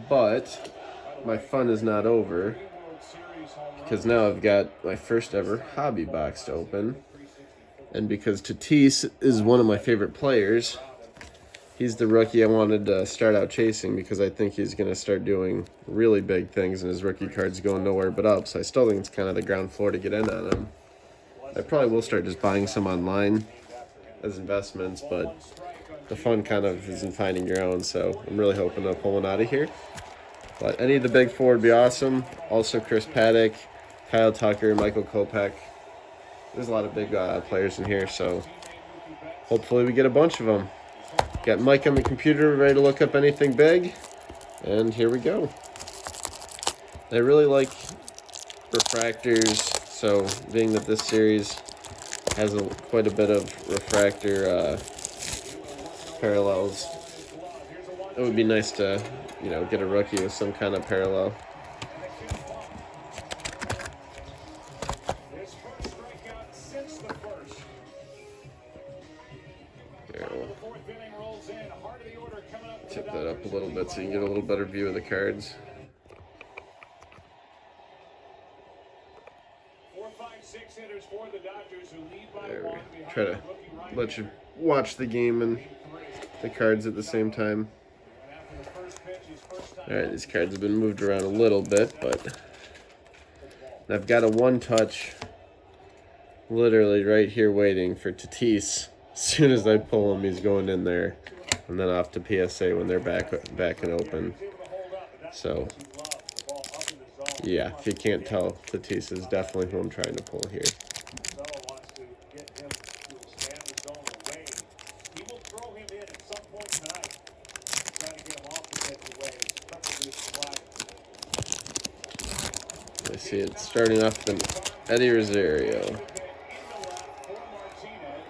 But my fun is not over because now I've got my first ever hobby box to open. And because Tatis is one of my favorite players, he's the rookie I wanted to start out chasing because I think he's going to start doing really big things and his rookie card's going nowhere but up. So I still think it's kind of the ground floor to get in on him. I probably will start just buying some online as investments, but the fun kind of is in finding your own. So I'm really hoping to pull one out of here. But any of the big four would be awesome. Also Chris Paddock, Kyle Tucker, Michael Kopech. There's a lot of big players in here, so hopefully we get a bunch of them. Got Mike on the computer ready to look up anything big, and here we go. I really like refractors, so being that this series has quite a bit of refractor parallels, it would be nice to, get a rookie with some kind of parallel. Tip that up a little bit so you can get a little better view of the cards. There we try to let you watch the game and the cards at the same time. Alright, these cards have been moved around a little bit, but I've got a one-touch literally right here waiting for Tatis. As soon as I pull him, he's going in there. And then off to PSA when they're back and open. So, yeah, if you can't tell, Tatis is definitely who I'm trying to pull here. I see it starting off with an Eddie Rosario.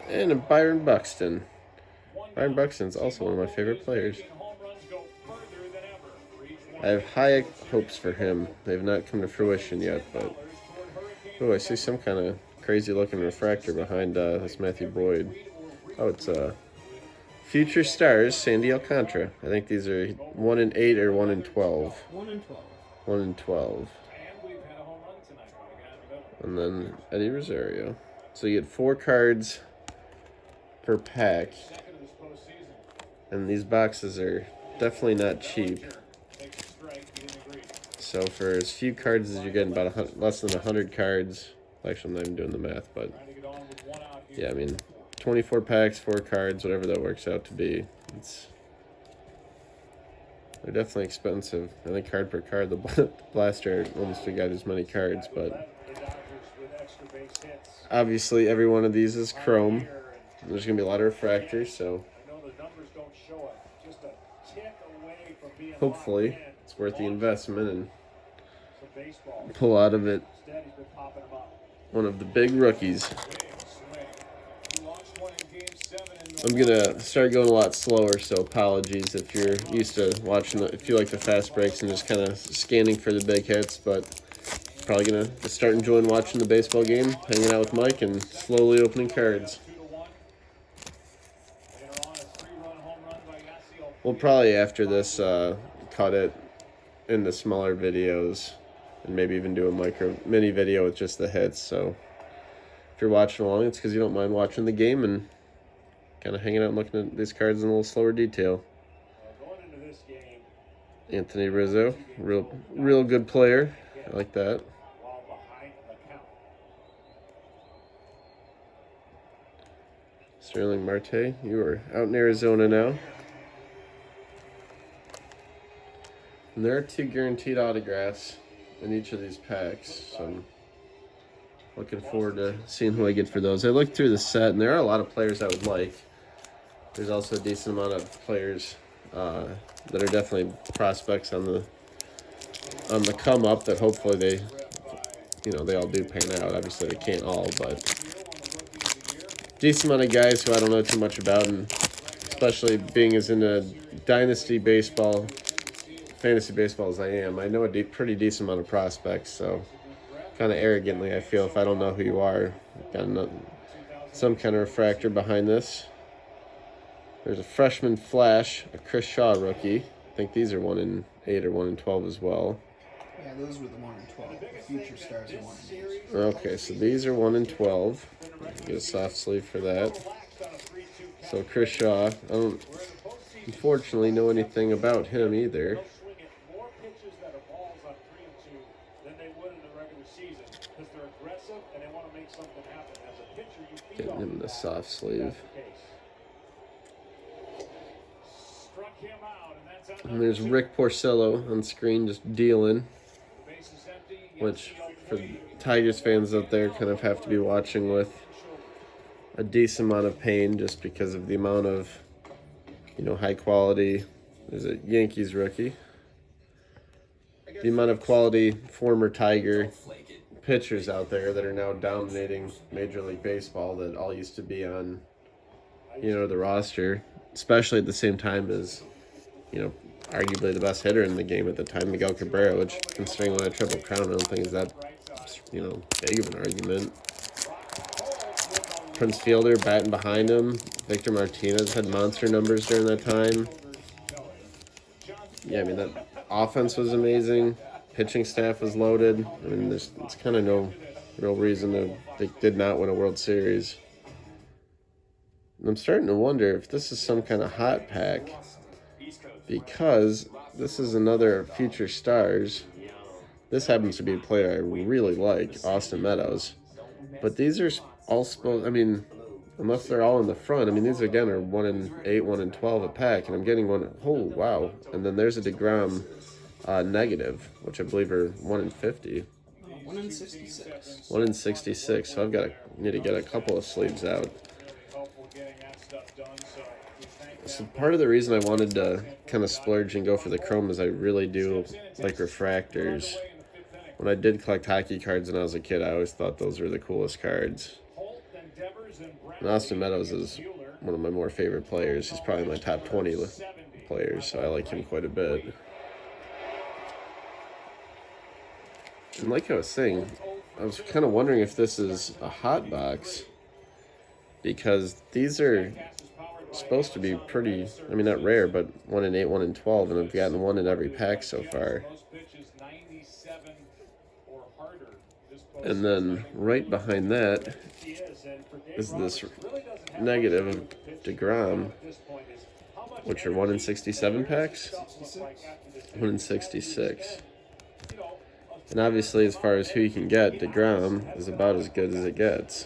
And a Byron Buxton. Byron Buxton's also one of my favorite players. I have high hopes for him. They've not come to fruition yet, but... Oh, I see some kind of crazy-looking refractor behind this Matthew Boyd. Oh, it's Future Stars, Sandy Alcantara. I think these are 1 in 8 or 1 in 12. 1 in 12. 1 in 12. And then Eddie Rosario. So you get 4 cards per pack. And these boxes are definitely not cheap. So for as few cards as you're getting, about less than 100 cards. Actually, I'm not even doing the math, but yeah, I mean, 24 packs, 4 cards, whatever that works out to be. They're definitely expensive. I think card per card, the Blaster almost got as many cards, but obviously every one of these is chrome. There's going to be a lot of refractors, so hopefully it's worth the investment and pull out of it one of the big rookies. I'm going to start going a lot slower, so apologies if you're used to watching, if you like the fast breaks and just kind of scanning for the big hits, but probably going to start enjoying watching the baseball game, hanging out with Mike, and slowly opening cards. We'll probably, after this, cut it into smaller videos and maybe even do a mini video with just the hits. So if you're watching along, it's because you don't mind watching the game and kind of hanging out and looking at these cards in a little slower detail. Anthony Rizzo, real good player. I like that. Sterling Marte, you are out in Arizona now. And there are 2 guaranteed autographs in each of these packs, so I'm looking forward to seeing who I get for those. I looked through the set, and there are a lot of players I would like. There's also a decent amount of players that are definitely prospects on the come up that hopefully they all do pan out. Obviously they can't all, but decent amount of guys who I don't know too much about, and especially being as into dynasty baseball, fantasy baseball as I am, I know a pretty decent amount of prospects, so kind of arrogantly I feel if I don't know who you are, got some kind of refractor behind this. There's a freshman flash, a Chris Shaw rookie. I think these are 1 in 8 are 1 in 12 as well. Yeah, those were the 1 in 12. The future stars are 1 in 8. Okay, so these are 1 in 12. Get a soft sleeve for that. So Chris Shaw, I don't unfortunately know anything about him either. Getting him the soft sleeve. And there's Rick Porcello on screen just dealing, which for Tigers fans out there kind of have to be watching with a decent amount of pain just because of the amount of, high quality. There's a Yankees rookie. The amount of quality former Tiger pitchers out there that are now dominating Major League Baseball that all used to be on, the roster, especially at the same time as, arguably the best hitter in the game at the time, Miguel Cabrera, which, considering what a Triple Crown, I don't think is that, big of an argument. Prince Fielder batting behind him. Victor Martinez had monster numbers during that time. Yeah, I mean, that offense was amazing. Pitching staff was loaded. I mean, there's kind of no real reason they did not win a World Series. And I'm starting to wonder if this is some kind of hot pack, because this is another future stars. This happens to be a player I really like, Austin Meadows. But these are all supposed, unless they're all in the front, these again are 1 in 8, 1 in 12 a pack, and I'm getting one. Oh, wow. And then there's a DeGrom negative, which I believe are 1 in 50. 1 in 66. 1 in 66. So need to get a couple of sleeves out. So part of the reason I wanted to kind of splurge and go for the chrome is I really do like refractors. When I did collect hockey cards when I was a kid, I always thought those were the coolest cards. And Austin Meadows is one of my more favorite players. He's probably my top 20 players, so I like him quite a bit. And like I was saying, I was kind of wondering if this is a hot box, because these are supposed to be pretty, not rare, but 1 in 8, 1 in 12, and I've gotten one in every pack so far. And then right behind that is this negative of DeGrom, which are 1 in 67 packs? 1 in 66. And obviously, as far as who you can get, DeGrom is about as good as it gets.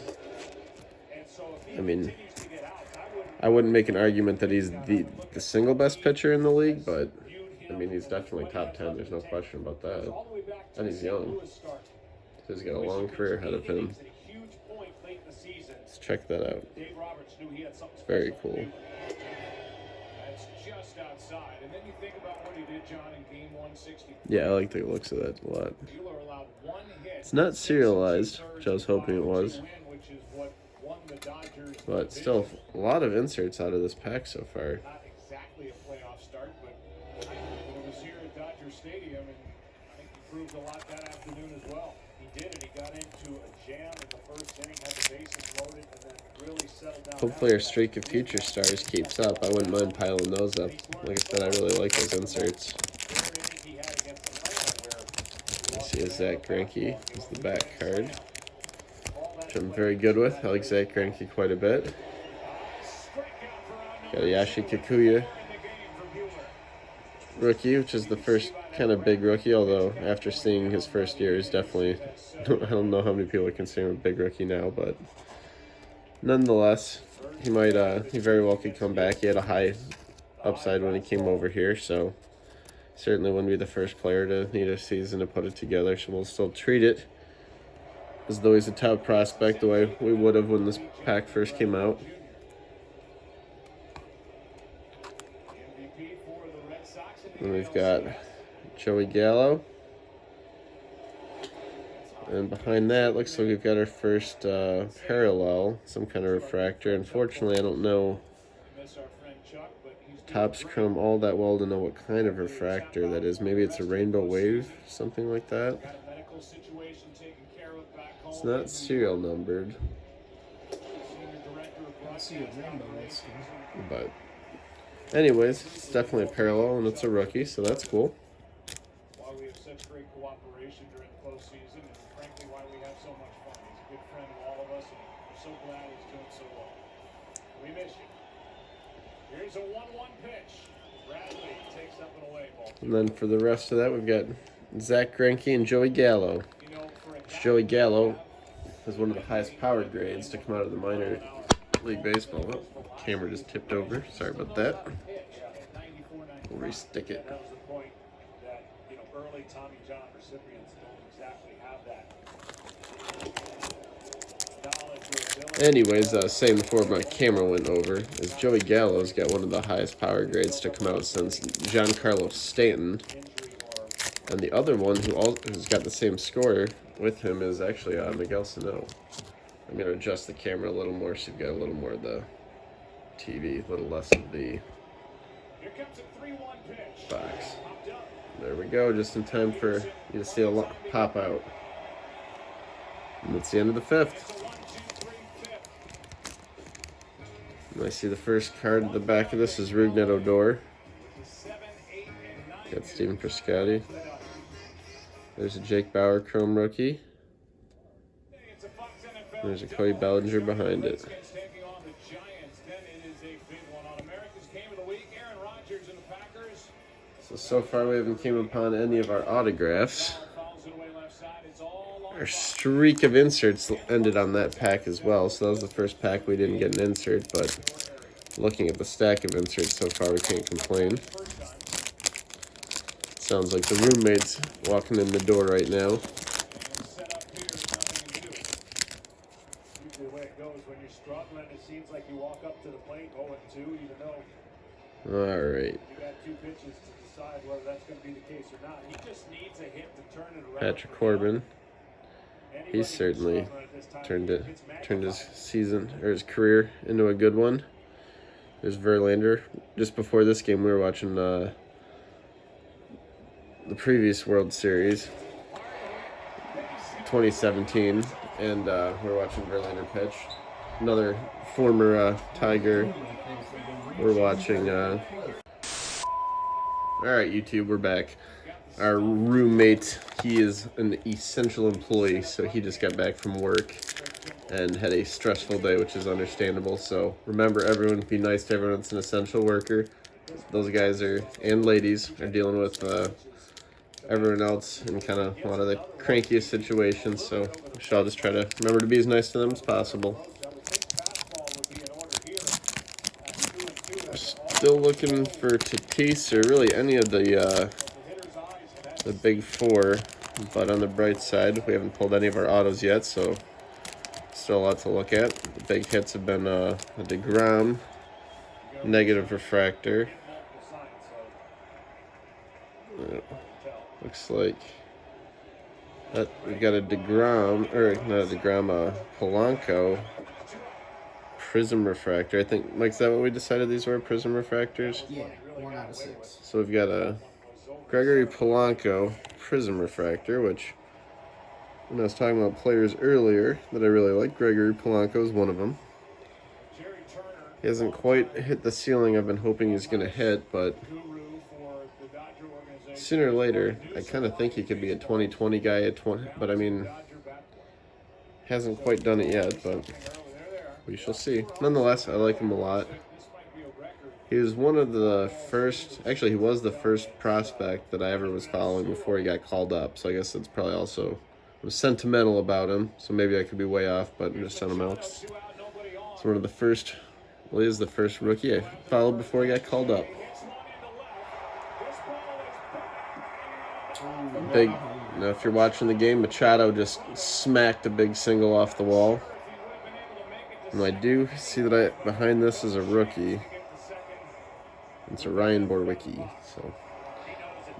I wouldn't make an argument that he's the single best pitcher in the league, but, he's definitely top 10. There's no question about that. And he's young. So he's got a long career ahead of him. Let's check that out. It's very cool. Yeah, I like the looks of that a lot. It's not serialized, which I was hoping it was. But still, a lot of inserts out of this pack so far. Not exactly a playoff start, but it was here at Dodger Stadium, and I think he proved a lot that afternoon as well. He did, and he got into a jam in the first inning, had the bases loaded, and then really settled down. Hopefully our streak of future stars keeps up. I wouldn't mind piling those up. Like I said, I really like those inserts. You see a Zach Greinke is the back card, which I'm very good with. I like Zach Greinke quite a bit. Got a Yashi Kikuya rookie, which is the first kind of big rookie, although after seeing his first year, is definitely, I don't know how many people consider him a big rookie now, but nonetheless, he very well could come back. He had a high upside when he came over here, so certainly wouldn't be the first player to need a season to put it together, so we'll still treat it as though he's a top prospect the way we would have when this pack first came out. And we've got Joey Gallo. And behind that, looks like we've got our first parallel, some kind of refractor. Unfortunately, I don't know Topps Chrome all that well to know what kind of refractor that is. Maybe it's a Rainbow Wave, something like that. It's not serial numbered. But anyways, it's definitely a parallel, and it's a rookie, so that's cool. so glad he's doing so well. We miss you. Here's a 1-1 pitch. Bradley takes up and away. Ball. And then for the rest of that, we've got Zach Greinke and Joey Gallo. You know, for a guy Joey Gallo has one of the highest power grades to come out of the minor league baseball. Oh, camera just tipped over. Sorry about that. We'll restick it. That was the point that, you know, early Tommy John recipients don't exactly have that knowledge or ability. Anyways, saying before my camera went over, is Joey Gallo's got one of the highest power grades to come out since Giancarlo Stanton. And the other one who's got the same score with him is actually Miguel Sano. I'm going to adjust the camera a little more so you've got a little more of the TV, a little less of the Here comes a 3-1 pitch. box. Popped up. There we go, just in time for you to see a lot pop out. And it's the end of the fifth. It's a 1-2-3 fifth. And I see the first card at the back of this is Rougned Odor. 7, 8, and 9. Got Steven Piscotty. There's a Jake Bauer Chrome rookie. It's a Fox NFL There's a Cody Bellinger behind it. Redskins taking on the Giants. Then it is a big one on America's Game of the Week. Aaron Rodgers and the Packers. So far we haven't came upon any of our autographs. Fouls it away left side. It's all on Our streak of inserts ended on that pack as well, so that was the first pack we didn't get an insert, but looking at the stack of inserts so far, we can't complain. first time. Sounds like the roommate's walking in the door right now. And set up here is nothing to do. Usually the way it goes when you're struggling, it seems like you walk up to the plate 0-2, even though Alright, you got 2 pitches to decide whether that's going to be the case or not. He just needs a hit to turn it around. Patrick Corbin. Anybody He's certainly struggling at this time, turned it's his magnified. season or his career into a good one. There's Verlander. Just before this game, we were watching the previous World Series, 2017, and we're watching Verlander pitch. Another former Tiger. We're watching. All right, YouTube, we're back. Our roommate, he is an essential employee, so he just got back from work and had a stressful day, which is understandable. So remember, everyone, be nice to everyone that's an essential worker. Those guys and ladies are dealing with everyone else in kind of a lot of the crankiest situations. So we should all just try to remember to be as nice to them as possible. Still looking for Tatis or really any of the big four, but on the bright side, we haven't pulled any of our autos yet, so still a lot to look at. The big hits have been a DeGrom, negative refractor. Looks like that we've got a DeGrom, or not a DeGrom, Polanco prism refractor. I think, Mike, is that what we decided these were, prism refractors? Yeah, 1 out of 6. So we've got a Gregory Polanco prism refractor, which when I was talking about players earlier that I really like, Gregory Polanco is one of them. He hasn't quite hit the ceiling I've been hoping he's going to hit, but sooner or later, I kind of think he could be a 2020 guy at 20, but I mean, hasn't quite done it yet, but we shall see. Nonetheless, I like him a lot. He was one of the first, actually he was the first prospect that I ever was following before he got called up, so I guess that's probably also, I was sentimental about him, so maybe I could be way off, but I'm just on him out. It's one of the first, well, he is the first rookie I followed before he got called up. Big, now if you're watching the game, Machado just smacked a big single off the wall. And I do see that behind this is a rookie. It's a Ryan Borwicki, so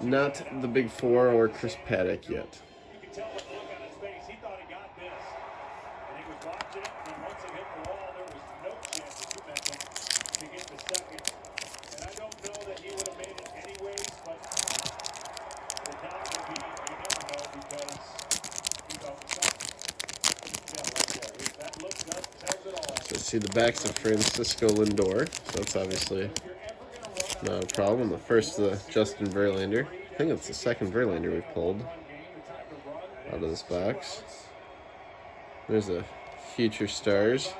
not the big four or Chris Paddock yet. You can tell the look on his face. He thought he got this. And he was watching it, and once it hit the wall, there was no chance, as you mentioned, to get the second. And I don't know that he would have made it anyways, but the doubt would be, you never know, because he got the second. Yeah, right there. That look tells it all. So I see the backs of Francisco Lindor, so that's obviously not a problem. The first of the Justin Verlander. I think it's the second Verlander we've pulled out of this box. There's a Future Stars.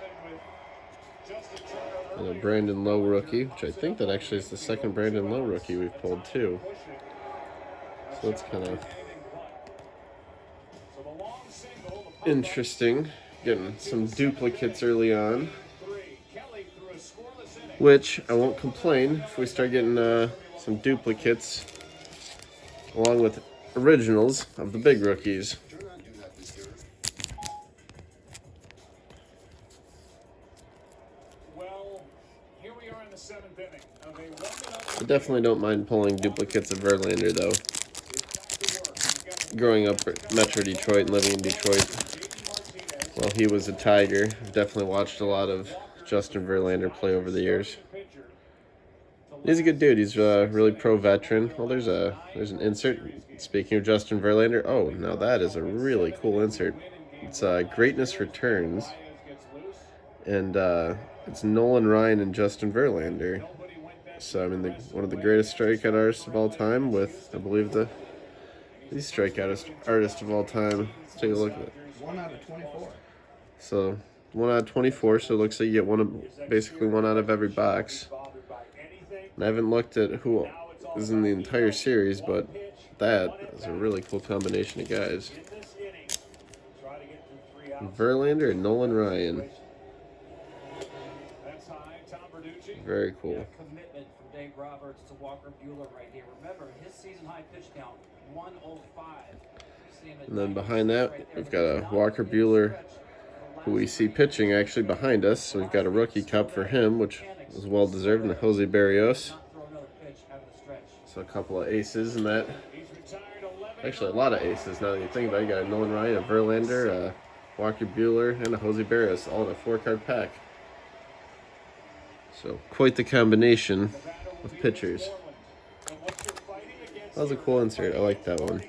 And a Brandon Lowe rookie, which I think that actually is the second Brandon Lowe rookie we've pulled too. So that's kind of interesting. Getting some duplicates early on, which I won't complain if we start getting some duplicates along with originals of the big rookies. I definitely don't mind pulling duplicates of Verlander, though. Growing up at Metro Detroit and living in Detroit while he was a Tiger, I've definitely watched a lot of Justin Verlander play over the years. He's a good dude. He's a really pro veteran. Well, there's an insert. Speaking of Justin Verlander, oh, now that is a really cool insert. It's Greatness Returns, and it's Nolan Ryan and Justin Verlander. So, I mean, one of the greatest strikeout artists of all time with, I believe, the strikeout artist of all time. Let's take a look at it. 1 out of 24. So, 1 out of 24, so it looks like you get basically one out of every box. And I haven't looked at who is in the entire series, but that is a really cool combination of guys. Verlander and Nolan Ryan. Very cool. Commitment from Dave Roberts to Walker Buehler right here. Remember, his season high pitch count, 105. And then behind that, we've got a Walker Buehler, who we see pitching actually behind us. So we've got a rookie cup for him, which was well deserved, and a Jose Barrios. So a couple of aces in that. Actually, a lot of aces now that you think about it. You got a Nolan Ryan, a Verlander, a Walker Buehler, and a Jose Barrios, all in a 4-card pack. So quite the combination of pitchers. That was a cool insert. I like that one.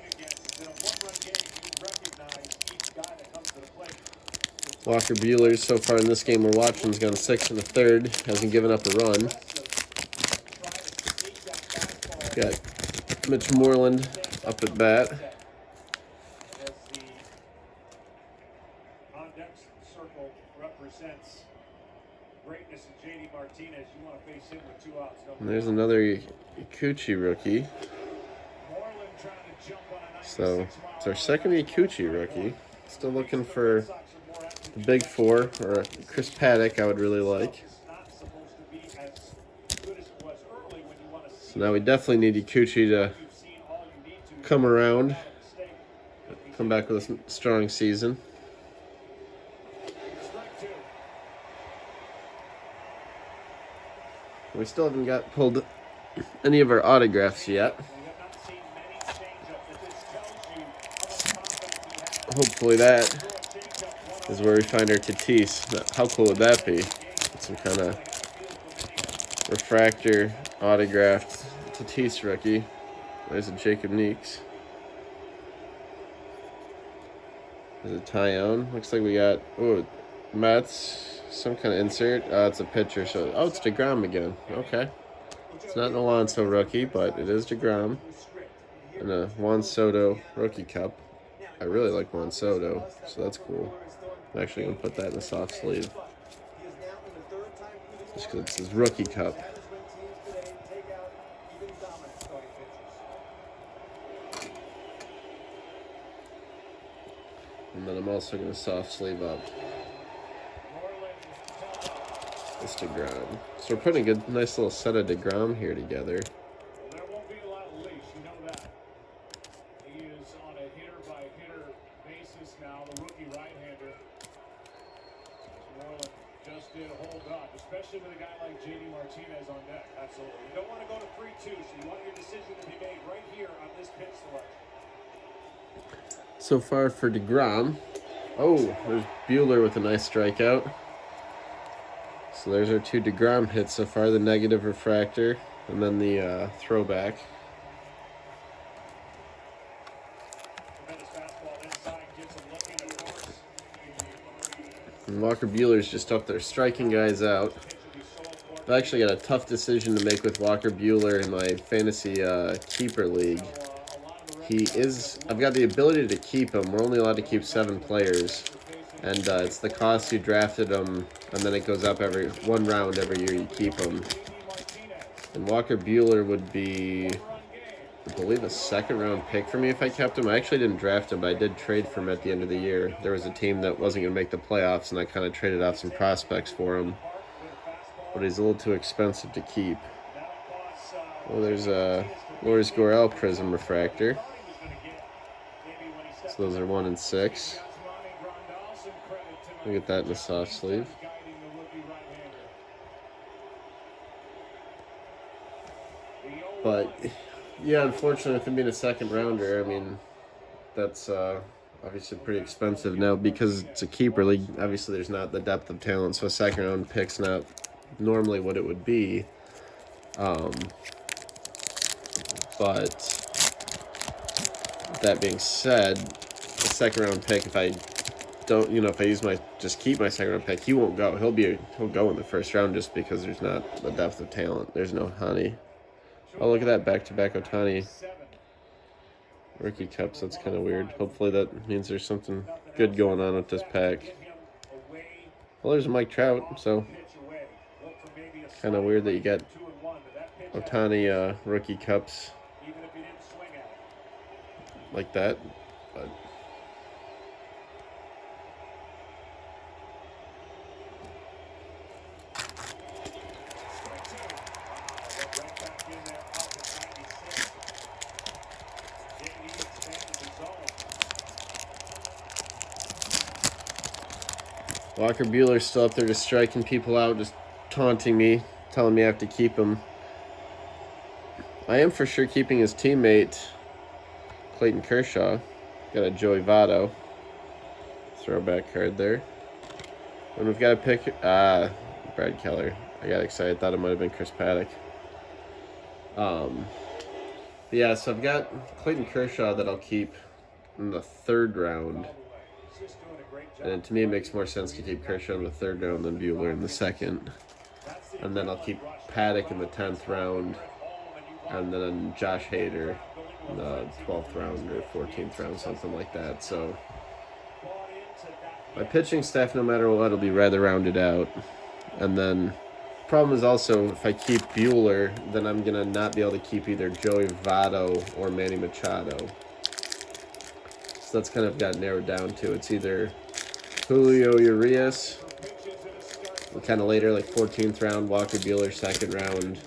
Walker Buehler, so far in this game we're watching, has gone 6 1/3. Hasn't given up a run. Got Mitch Moreland up at bat. And there's another Kikuchi rookie. So it's our second Kikuchi rookie. Still looking for the big four, or a Chris Paddock I would really like. So now we definitely need Kikuchi to come around, come back with a strong season. We still haven't pulled any of our autographs yet. Hopefully that is where we find our Tatis. How cool would that be? Some kind of refractor autographed Tatis rookie. There's a Jacob Neeks. There's a Tyone. Looks like we got Mets. Some kind of insert. It's a pitcher. So it's DeGrom again. Okay. It's not an Alonso rookie, but it is DeGrom. And a Juan Soto rookie cup. I really like Juan Soto, so that's cool. I'm actually going to put that in the soft sleeve. Just because it's his rookie cup. And then I'm also going to soft sleeve up this DeGrom. So we're putting a nice little set of DeGrom here together. There won't be a lot of leash, you know that. He is on a hitter-by-hitter basis now, the rookie right-hander. Moreland just did hold up, especially with a guy like J.D. Martinez on deck. Absolutely. You don't want to go to 3-2, so you want your decision to be made right here on this pitch selection. So far for DeGrom. Oh, there's Buehler with a nice strikeout. So there's our 2 DeGrom hits so far, the negative refractor and then the throwback. And Walker Buehler's just up there striking guys out. I've actually got a tough decision to make with Walker Buehler in my fantasy keeper league. I've got the ability to keep him. We're only allowed to keep 7 players. And it's the cost you drafted them, and then it goes up every 1 round every year you keep them. And Walker Buehler would be, I believe, a 2nd-round pick for me if I kept him. I actually didn't draft him, but I did trade for him at the end of the year. There was a team that wasn't going to make the playoffs, and I kind of traded off some prospects for him. But he's a little too expensive to keep. Well, there's a Lourdes Gurriel Prism Refractor. So those are 1 and 6. We'll get that in a soft sleeve. But yeah, unfortunately, with him being a 2nd-rounder, I mean, that's obviously pretty expensive now because it's a keeper league. Obviously, there's not the depth of talent, so a 2nd-round pick's not normally what it would be. But that being said, a 2nd-round pick, if I don't, if I just keep my 2nd-round pick, he won't go. He'll go in the 1st round just because there's not the depth of talent. There's no Honey. Oh, look at that, back-to-back Ohtani rookie cups. That's kind of weird. Hopefully that means there's something good going on with this pack. Well, there's Mike Trout, so kind of weird that you got Ohtani rookie cups like that. But Walker Buehler's still up there just striking people out, just taunting me, telling me I have to keep him. I am for sure keeping his teammate, Clayton Kershaw. Got a Joey Votto throwback card there. And we've got a pick, Brad Keller. I got excited, thought it might have been Chris Paddock. Yeah, so I've got Clayton Kershaw that I'll keep in the 3rd round. And to me, it makes more sense to keep Kershaw in the 3rd round than Buehler in the 2nd. And then I'll keep Paddock in the 10th round. And then Josh Hader in the 12th round or 14th round, something like that. So my pitching staff, no matter what, will be rather rounded out. And then problem is also, if I keep Buehler, then I'm going to not be able to keep either Joey Votto or Manny Machado. So that's kind of got narrowed down to, it's either Julio Urias, kind of later, like 14th round, Walker Buehler 2nd round,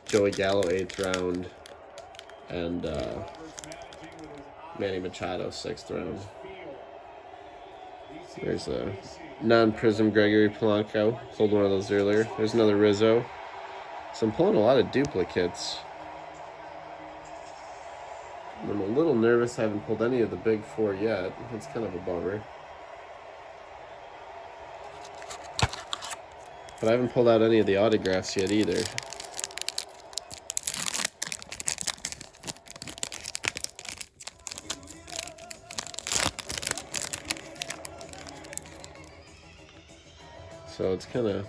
Joey Gallo 8th round, and Manny Machado 6th round. There's a non-prism Gregory Polanco. Pulled one of those earlier. There's another Rizzo. So I'm pulling a lot of duplicates. I'm a little nervous. I haven't pulled any of the big 4 yet. It's kind of a bummer. But I haven't pulled out any of the autographs yet either. So it's kind of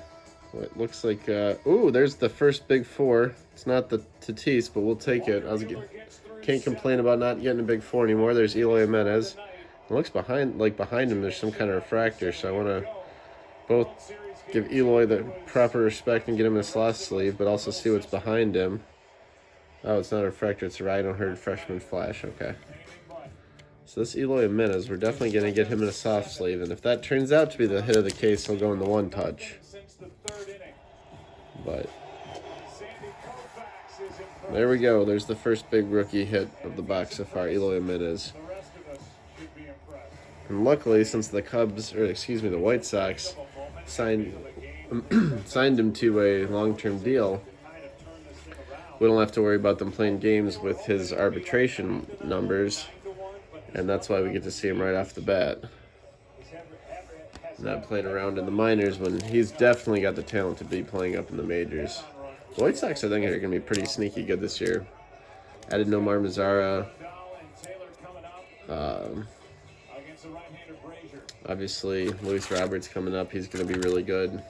what looks like. Ooh, there's the first big 4. It's not the Tatis, but we'll take it. Can't complain about not getting a big 4 anymore. There's Eloy Jimenez. It looks behind him. There's some kind of refractor. So I want to both give Eloy the proper respect and get him a slot sleeve, but also see what's behind him. Oh, it's not a refractor. It's a Rhino Herd freshman flash. Okay. So this Eloy Jimenez, we're definitely going to get him in a soft sleeve, and if that turns out to be the hit of the case, he'll go in the 1 touch. But there we go. There's the first big rookie hit of the box so far, Eloy Jimenez. And luckily, since the White Sox signed him to a long-term deal, we don't have to worry about them playing games with his arbitration numbers. And that's why we get to see him right off the bat. Not playing around in the minors when he's definitely got the talent to be playing up in the majors. The White Sox, I think, are going to be pretty sneaky good this year. Added Nomar Mazara. Obviously, Luis Roberts coming up. He's going to be really good.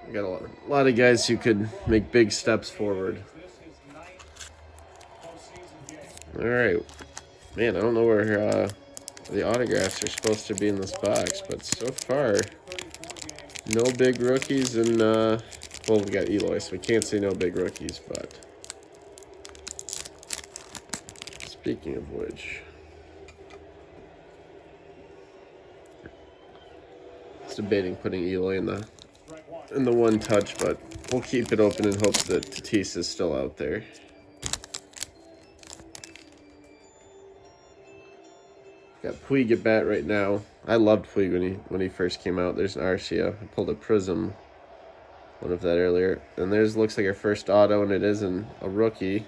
We got a lot of guys who could make big steps forward. All right, man. I don't know where the autographs are supposed to be in this box, but so far, no big rookies. And well, we got Eloy, so we can't say no big rookies. But speaking of which, I was debating putting Eloy in the one touch, but we'll keep it open in hopes that Tatis is still out there. Got Puig at bat right now. I loved Puig when he first came out. There's an Arcia. I pulled a Prism, one of that earlier. And there's looks like our first auto, and it isn't a rookie.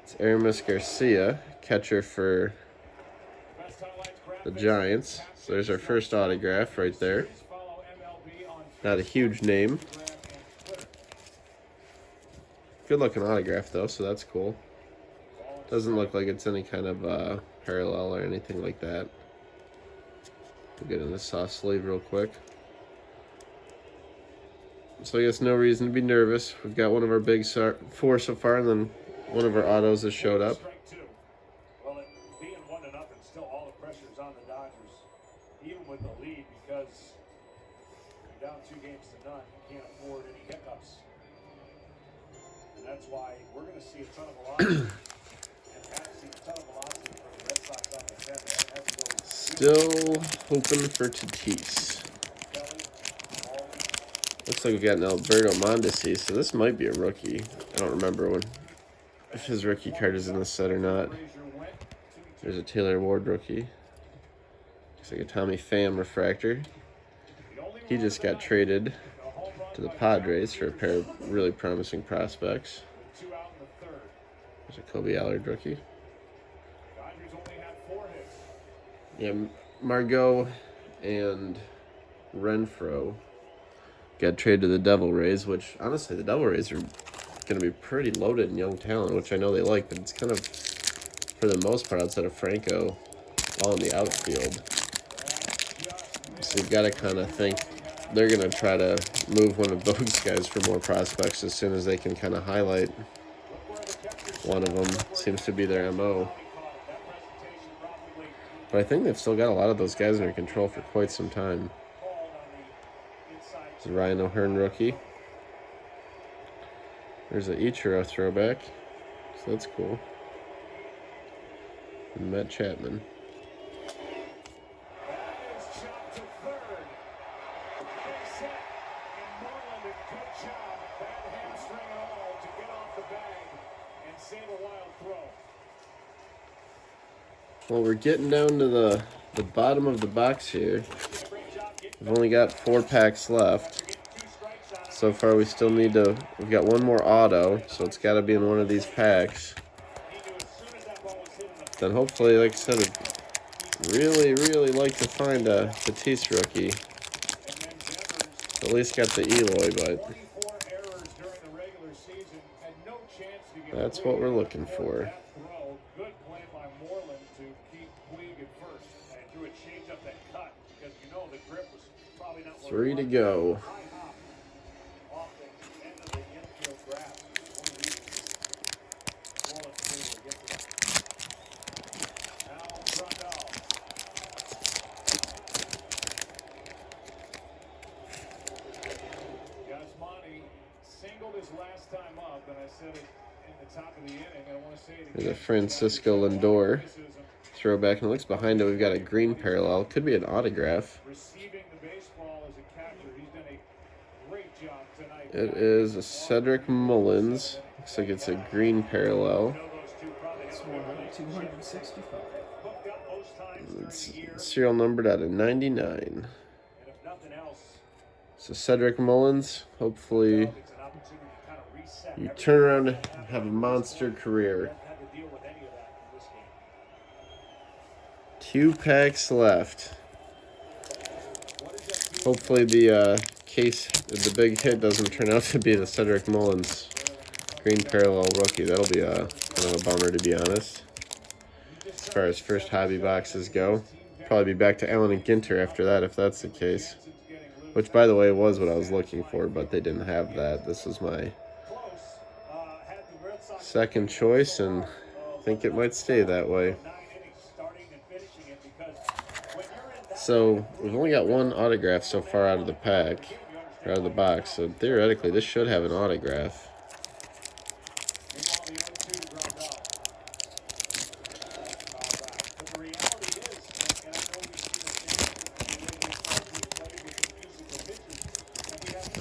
It's Aramis Garcia, catcher for the Giants. So there's our first autograph right there. Not a huge name. Good looking autograph though, so that's cool. Doesn't look like it's any kind of parallel or anything like that. We'll get in the soft sleeve real quick. So I guess no reason to be nervous. We've got one of our big four so far, and then one of our autos has showed up. Well, it being 1-0, still all the pressure's on the Dodgers, even with the lead, because you're down 2 games to none. You can't afford any hiccups, and that's why we're going to see a ton of velocity. Still hoping for Tatis. Looks like we've got an Alberto Mondesi, so this might be a rookie. I don't remember if his rookie card is in the set or not. There's a Taylor Ward rookie. Looks like a Tommy Pham refractor. He just got traded to the Padres for a pair of really promising prospects. There's a Kobe Allard rookie. Yeah, Margot and Renfroe got traded to the Devil Rays, which honestly the Devil Rays are going to be pretty loaded in young talent, which I know they like, but it's kind of, for the most part, outside of Franco, all in the outfield. So you've got to kind of think they're going to try to move one of those guys for more prospects as soon as they can kind of highlight one of them. Seems to be their MO. But I think they've still got a lot of those guys under control for quite some time. It's a Ryan O'Hearn rookie. There's an Ichiro throwback, so that's cool. And Matt Chapman. Well, we're getting down to the bottom of the box here. We've only got 4 packs left. So far, we've got one more auto, so it's got to be in one of these packs. Then hopefully, like I said, I'd really like to find a Tatis rookie. At least got the Eloy, but that's what we're looking for. 3 to go. There's a Francisco Lindor throwback, and it looks behind it. We've got a green parallel. Could be an autograph. It is a Cedric Mullins. Looks like it's a green parallel. It's 265. It's serial numbered out of 99. So Cedric Mullins, hopefully you turn around and have a monster career. 2 packs left. Hopefully the big hit doesn't turn out to be the Cedric Mullins green parallel rookie. That'll be kind of a bummer, to be honest. As far as first hobby boxes go, probably be back to Allen and Ginter after that, if that's the case. Which, by the way, was what I was looking for, but they didn't have that. This was my second choice, and I think it might stay that way. So we've only got one autograph so far out of the pack, or out of the box. So theoretically, this should have an autograph.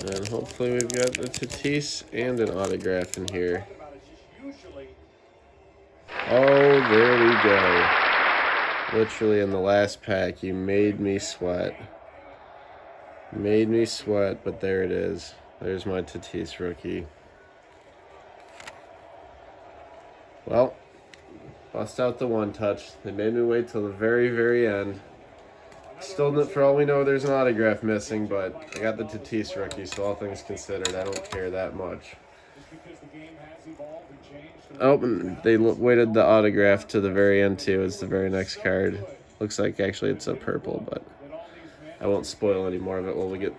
And hopefully we've got the Tatis and an autograph in here. Oh, there we go. Literally in the last pack, you made me sweat. Made me sweat, but there it is. There's my Tatis rookie. Well, bust out the one touch. They made me wait till the very, very end. Still, for all we know, there's an autograph missing, but I got the Tatis rookie, so all things considered, I don't care that much. Oh, and they waited the autograph to the very end, too. It's the very next card. Looks like, actually, it's a purple, but I won't spoil any more of it while we get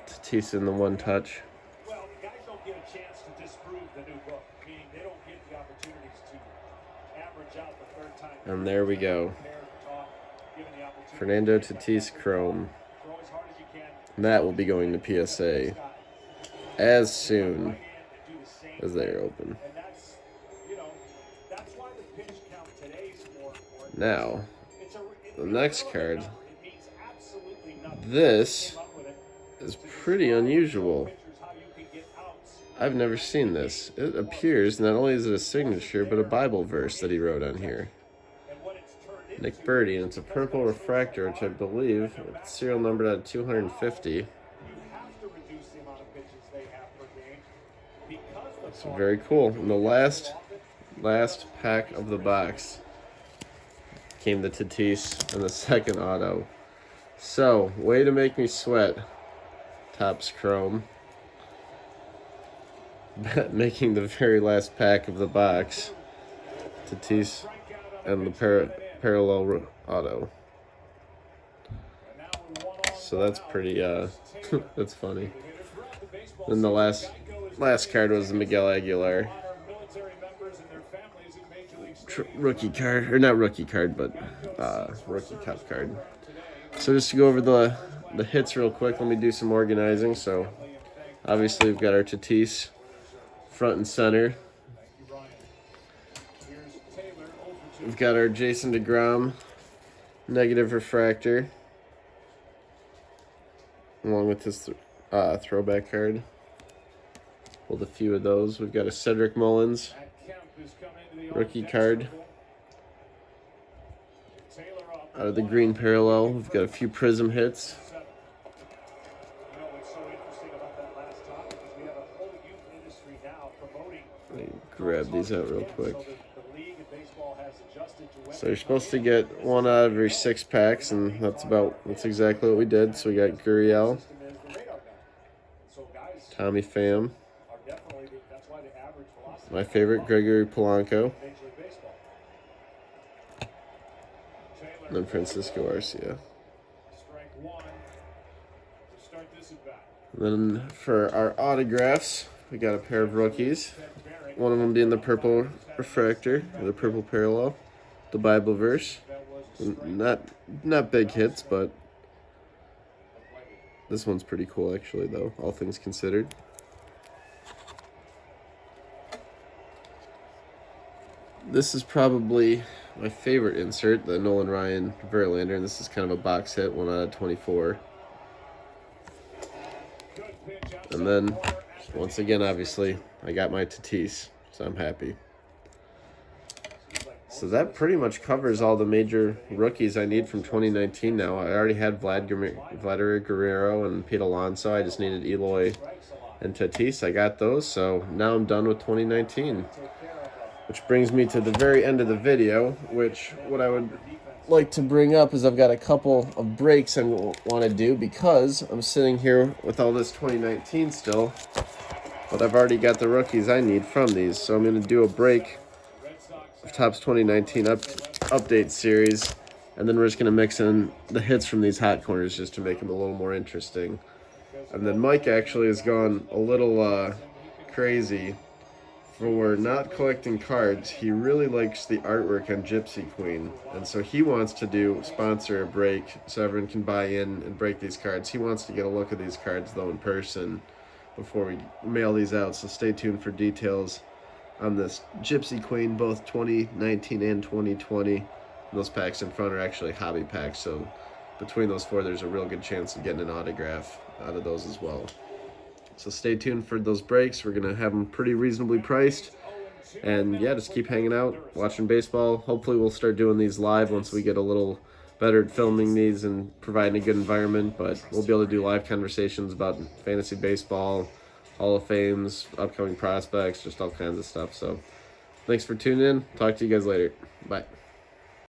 Tatis in the one touch. Well, guys don't get a chance to disprove the new book, meaning they don't get the opportunities to average out the third time. And there we go. Fernando Tatis Chrome. And that will be going to PSA as soon as they are open. Now, the next card. This is pretty unusual. I've never seen this. It appears not only is it a signature, but a Bible verse that he wrote on here. Nick Birdie, and it's a purple refractor, which I believe it's serial numbered at 250. So very cool. And the last pack of the box came the Tatis and the second auto. So, way to make me sweat, Topps Chrome. Making the very last pack of the box, Tatis and the parallel auto. So that's pretty that's funny. Then the last card was the Miguel Aguilar rookie card, or not rookie card, but rookie cup card. So just to go over the hits real quick, let me do some organizing. So obviously we've got our Tatis front and center. We've got our Jason DeGrom negative refractor, along with this throwback card. Pulled a few of those. We've got a Cedric Mullins rookie card. Out of the green parallel, we've got a few Prism hits. Let me grab these out real quick. So you're supposed to get one out of every 6 packs, and that's exactly what we did. So we got Gurriel, Tommy Pham, my favorite Gregory Polanco, and then Francisco Arcia. And then for our autographs, we got a pair of rookies. One of them being the purple refractor, or the purple parallel, the Bible verse. Not big hits, but this one's pretty cool actually, though, all things considered. This is probably my favorite insert, the Nolan Ryan Verlander, and this is kind of a box hit, 1 out of 24. And then, once again, obviously, I got my Tatis, so I'm happy. So that pretty much covers all the major rookies I need from 2019 now. I already had Vladimir Guerrero and Pete Alonso. I just needed Eloy and Tatis. I got those, so now I'm done with 2019. Which brings me to the very end of the video, what I would like to bring up is I've got a couple of breaks I want to do because I'm sitting here with all this 2019 still, but I've already got the rookies I need from these. So I'm going to do a break of Topps 2019 update series, and then we're just going to mix in the hits from these hot corners just to make them a little more interesting. And then Mike actually has gone a little crazy for not collecting cards, he really likes the artwork on Gypsy Queen, and so he wants to sponsor a break so everyone can buy in and break these cards. He wants to get a look at these cards though in person before we mail these out, so stay tuned for details on this Gypsy Queen, both 2019 and 2020. Those packs in front are actually hobby packs, so between those four there's a real good chance of getting an autograph out of those as well. So stay tuned for those breaks. We're going to have them pretty reasonably priced. And yeah, just keep hanging out, watching baseball. Hopefully we'll start doing these live once we get a little better at filming these and providing a good environment. But we'll be able to do live conversations about fantasy baseball, Hall of Fames, upcoming prospects, just all kinds of stuff. So thanks for tuning in. Talk to you guys later. Bye.